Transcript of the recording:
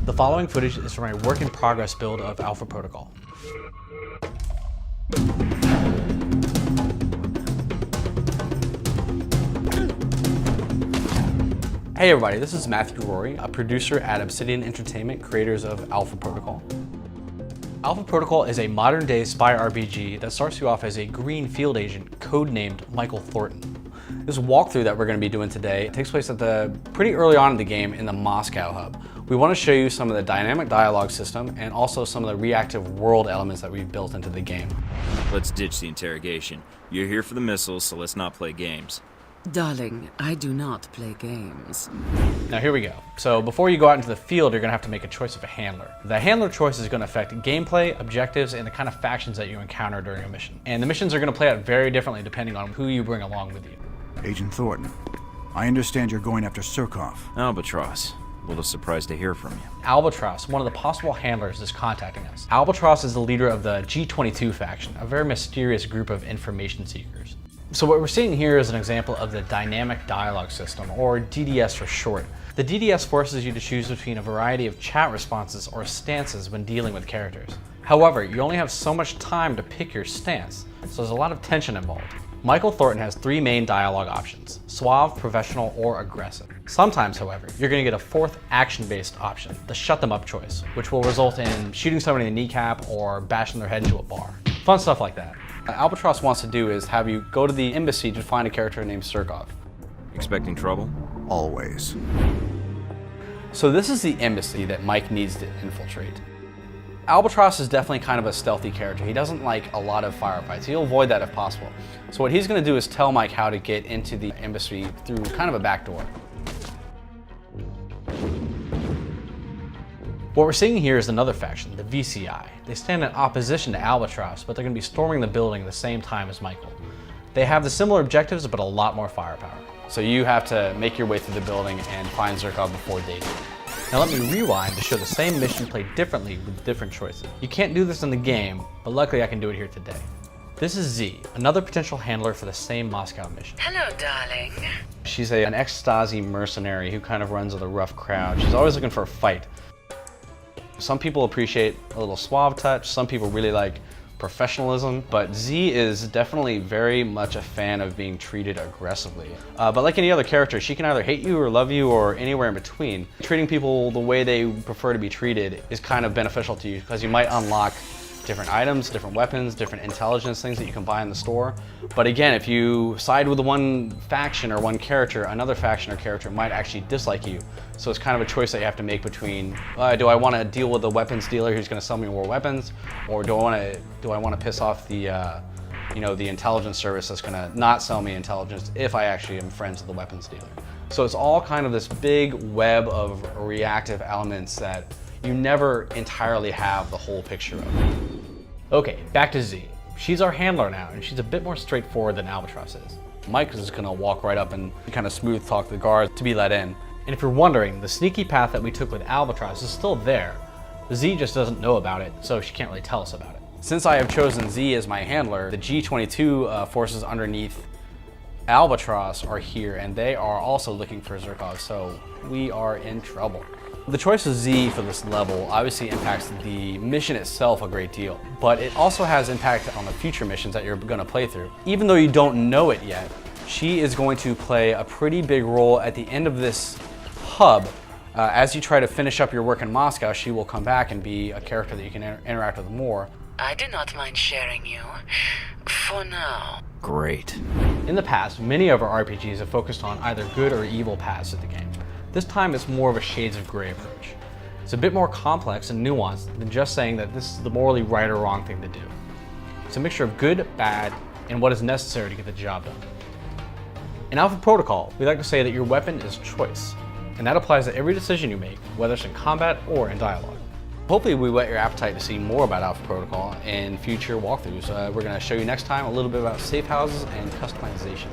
The following footage is from a work-in-progress build of Alpha Protocol. Hey everybody, this is Matthew Rory, a producer at Obsidian Entertainment, creators of Alpha Protocol. Alpha Protocol is a modern-day spy RPG that starts you off as a green field agent codenamed Michael Thornton. This walkthrough that we're going to be doing today takes place at pretty early on in the game in the Moscow hub. We want to show you some of the dynamic dialogue system and also some of the reactive world elements that we've built into the game. Let's ditch the interrogation. You're here for the missiles, so let's not play games. Darling, I do not play games. Now here we go. So before you go out into the field, you're going to have to make a choice of a handler. The handler choice is going to affect gameplay, objectives, and the kind of factions that you encounter during a mission. And the missions are going to play out very differently depending on who you bring along with you. Agent Thornton, I understand you're going after Surkov. Albatross. A little surprised to hear from you. Albatross, one of the possible handlers, is contacting us. Albatross is the leader of the G22 faction, a very mysterious group of information seekers. So what we're seeing here is an example of the dynamic dialogue system, or DDS for short. The DDS forces you to choose between a variety of chat responses or stances when dealing with characters. However, you only have so much time to pick your stance, so there's a lot of tension involved. Michael Thornton has three main dialogue options: suave, professional, or aggressive. Sometimes, however, you're going to get a fourth action-based option, the shut them up choice, which will result in shooting somebody in the kneecap or bashing their head into a bar. Fun stuff like that. What Albatross wants to do is have you go to the embassy to find a character named Surkov. Expecting trouble? Always. So this is the embassy that Mike needs to infiltrate. Albatross is definitely kind of a stealthy character. He doesn't like a lot of firefights. He'll avoid that if possible. So what he's going to do is tell Mike how to get into the embassy through kind of a back door. What we're seeing here is another faction, the VCI. They stand in opposition to Albatross, but they're going to be storming the building at the same time as Michael. They have the similar objectives, but a lot more firepower. So you have to make your way through the building and find Surkov before they do. Now let me rewind to show the same mission played differently with different choices. You can't do this in the game, but luckily I can do it here today. This is Z, another potential handler for the same Moscow mission. Hello, darling. She's an ex-Stasi mercenary who kind of runs with a rough crowd. She's always looking for a fight. Some people appreciate a little suave touch, some people really like professionalism, but Z is definitely very much a fan of being treated aggressively. But like any other character, she can either hate you or love you or anywhere in between. Treating people the way they prefer to be treated is kind of beneficial to you because you might unlock different items, different weapons, different intelligence things that you can buy in the store. But again, if you side with the one faction or one character, another faction or character might actually dislike you. So it's kind of a choice that you have to make between, do I want to deal with the weapons dealer who's going to sell me more weapons, or do I want to piss off the the intelligence service that's going to not sell me intelligence if I actually am friends with the weapons dealer. So it's all kind of this big web of reactive elements that you never entirely have the whole picture of. Okay, back to Z. She's our handler now, and she's a bit more straightforward than Albatross is. Mike is just gonna walk right up and kind of smooth talk the guards to be let in. And if you're wondering, the sneaky path that we took with Albatross is still there. Z just doesn't know about it, so she can't really tell us about it. Since I have chosen Z as my handler, the G22 forces underneath Albatross are here, and they are also looking for Surkov, so we are in trouble. The choice of Z for this level obviously impacts the mission itself a great deal, but it also has impact on the future missions that you're going to play through. Even though you don't know it yet, she is going to play a pretty big role at the end of this hub. As you try to finish up your work in Moscow, she will come back and be a character that you can interact with more. I do not mind sharing you. For now. Great. In the past, many of our RPGs have focused on either good or evil paths of the game. This time it's more of a shades of gray approach. It's a bit more complex and nuanced than just saying that this is the morally right or wrong thing to do. It's a mixture of good, bad, and what is necessary to get the job done. In Alpha Protocol, we like to say that your weapon is choice, and that applies to every decision you make, whether it's in combat or in dialogue. Hopefully we whet your appetite to see more about Alpha Protocol in future walkthroughs. We're going to show you next time a little bit about safe houses and customization.